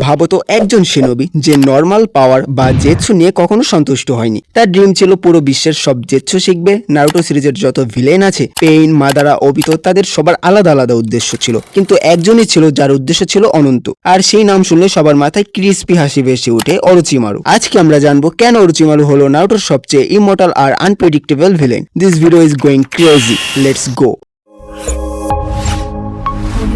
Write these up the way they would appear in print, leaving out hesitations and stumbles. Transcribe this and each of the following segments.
ভাবো তো একজন শিনোবি যে নর্মাল পাওয়ার বা জেৎসু নিয়ে কখনো সন্তুষ্ট হয়নি। তার ড্রিম ছিল পুরো বিশ্বের সব জেৎসু শিখবে। নারুটো সিরিজের যত ভিলেন আছে, পেইন, মাদারা, ওবিতো, তাদের সবার আলাদা আলাদা উদ্দেশ্য ছিল, কিন্তু একজনই ছিল যার উদ্দেশ্য ছিল অনন্ত। আর সেই নাম শুনলে সবার মাথায় ক্রিস্পি হাসি ভেসে ওঠে, অরোচিমারু। আজকে আমরা জানবো কেন অরোচিমারু হলো নারুটোর সবচেয়ে ইমর্টাল আর unpredictable villain. This video is going crazy, let's go.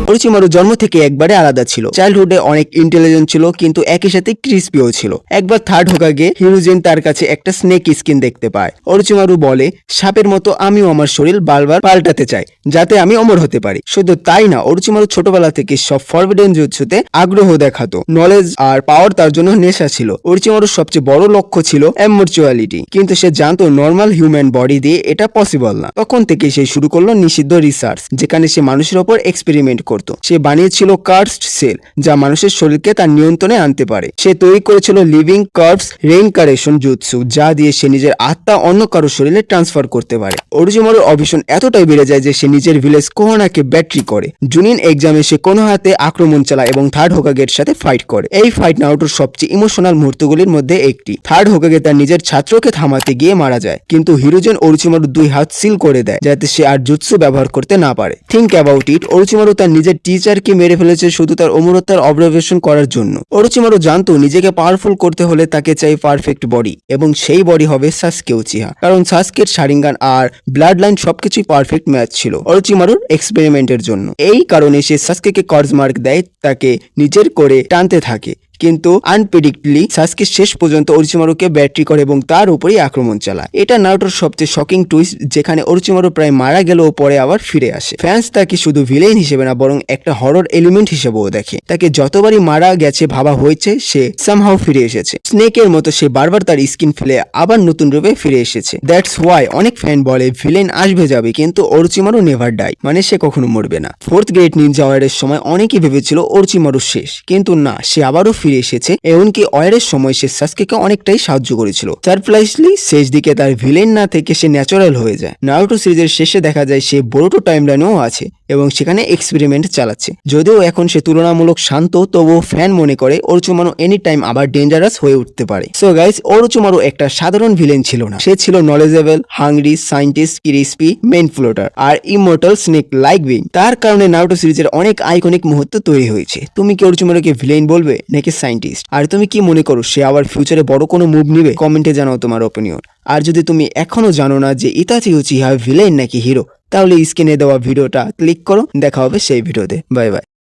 Orochimaru জন্ম থেকে একবারে আলাদা ছিল। চাইল্ডহুডে অনেক ইন্টেলিজেন্ট ছিল, কিন্তু একই সাথে ক্রিস্পিও ছিল। একবার থার্ড হোকাগে হিরোজেন তার কাছে একটা স্নেক স্কিন দেখতে পায়। অরোচিমারু বলে, সাপের মতো আমিও আমার শরীর বারবার পাল্টাতে চাই যাতে আমি অমর হতে পারি। শুধু তাই না, অরোচিমারু ছোটবেলা থেকে সব ফরবিডেন জুৎসুতে আগ্রহ দেখাতো। নলেজ আর পাওয়ার তার জন্য নেশা ছিল। অরোচিমারুর সবচেয়ে বড় লক্ষ্য ছিল ইমমর্চুয়ালিটি, কিন্তু সে জানতো নর্মাল হিউম্যান বডি দিয়ে এটা পসিবল না। তখন থেকে সে শুরু করলো নিষিদ্ধ রিসার্চ, যেখানে সে মানুষের ওপর এক্সপেরিমেন্ট করত। সে বানিয়েছিল কার্সড সেল, যা মানুষের শরীরকে তার নিয়ন্ত্রণে আনতে পারে। সে তৈরি করেছিল লিভিং কার্ভস রেইনকারেশন জুৎসু, যা দিয়ে সে নিজের আত্মা অন্য কারো শরীরে ট্রান্সফার করতে পারে। অরোচিমারুর অভিশন এতটাই বেড়ে যায় যে সে নিজের ভিলেজ কোনোহাকে ব্যাটারি করে। জুনিন এক্সামে সে কোনোহাতে আক্রমণ চালায় এবং থার্ড হোকাগের সাথে ফাইট করে। এই ফাইট নারুটোর সবচেয়ে ইমোশনাল মুহূর্তগুলির মধ্যে একটি। থার্ড হোকাগে তার নিজের ছাত্রকে থামাতে গিয়ে মারা যায়, কিন্তু হিরোজেন অরোচিমারুর দুই হাত সিল করে দেয় যাতে সে আর জুৎসু ব্যবহার করতে না পারে। থিঙ্ক অ্যাবাউট ইট, অরোচিমারু তার নিজের টিচারকে মেরে ফেলেছে শুধু তার অমরত্বের অবজারভেশন করার জন্য। অরোচিমারু জানতো নিজেকে পাওয়ারফুল করতে হলে তাকে চাই পারফেক্ট বডি, এবং সেই বডি হবে সাসকে উচিহা, কারণ সাসকের শারিঙ্গান আর ব্লাড লাইন সবকিছুই পারফেক্ট ম্যাচ ছিল অরোচিমারুর এক্সপেরিমেন্টের জন্য। এই কারণে সে সাসকেকে কর্জ মার্ক দেয়, তাকে নিজের করে টানতে থাকে। কিন্তু আনপ্রেডিক্টলি সাসকে শেষ পর্যন্ত অরোচিমারুকে ব্যাটারি করে এবং তার উপরেই আক্রমণ চালায়। এটা নারুটোর সবচেয়ে শকিং টুইস্ট, যেখানে অরোচিমারু প্রায় মারা গেলেও পরে আবার ফিরে আসে। ফ্যান্স তাকে শুধু ভিলেন হিসেবে না, বরং একটা হরর এলিমেন্ট হিসেবেও দেখে। তাকে যতবারই মারা গেছে ভাবা হয়েছে, সে সামহাও ফিরে এসেছে। স্নেকের মতো সে বারবার তার স্কিন ফেলে আবার নতুন রূপে ফিরে এসেছে। দ্যাটস ওয়াই অনেক ফ্যান বলে ভিলেন আসবে যাবে, কিন্তু অরোচিমারু নেভার ডাই, মানে সে কখনো মরবে না। ফোর্থ গ্রেট নিনজা ওয়ারের সময় অনেকেই ভেবেছিল অরোচিমারু শেষ, কিন্তু না, সে আবারও ফিরে এসেছে। এমনকি ওয়ারের সময় সে সাসকেকে অনেকটাই সাহায্য করেছিল। সারপ্রাইজলি শেষ দিকে তার ভিলেন না থেকে সে ন্যাচারাল হয়ে যায়। নারুটো সিরিজের শেষে দেখা যায় সে বোরোটো টাইমলাইনেও আছে এবং সেখানে এক্সপেরিমেন্ট চালাচ্ছে। যদিও এখন সে তুলনামূলক শান্ত, তবুও ফ্যান মনে করে অরোচিমারু এনি টাইম আবার ডেঞ্জারাস হয়ে উঠতে পারে। সো গাইস, অরোচিমারু একটা সাধারণ ভিলেন ছিল না, সে ছিল knowledgeable, hungry, scientist, crispy, main floater আর ইমমর্টাল স্নেক লাইক বিং। তার কারণে নারুটো সিরিজের অনেক আইকনিক মুহূর্ত তৈরি হয়েছে। তুমি কি অরোচিমারুকে ভিলেন বলবে নাকি সায়েন্টিস্ট? আর তুমি কি মনে করো, সে আবার ফিউচারে বড় কোনো মুভ নিবে? কমেন্টে জানাও তোমার অপিনিয়ন। আর যদি তুমি এখনো জানো না যে ইতাচি উচিহা ভিলেন নাকি হিরো, তাহলে স্ক্রিনে দেওয়া ভিডিওটা ক্লিক করো। দেখা হবে সেই ভিডিওতে। Bye bye.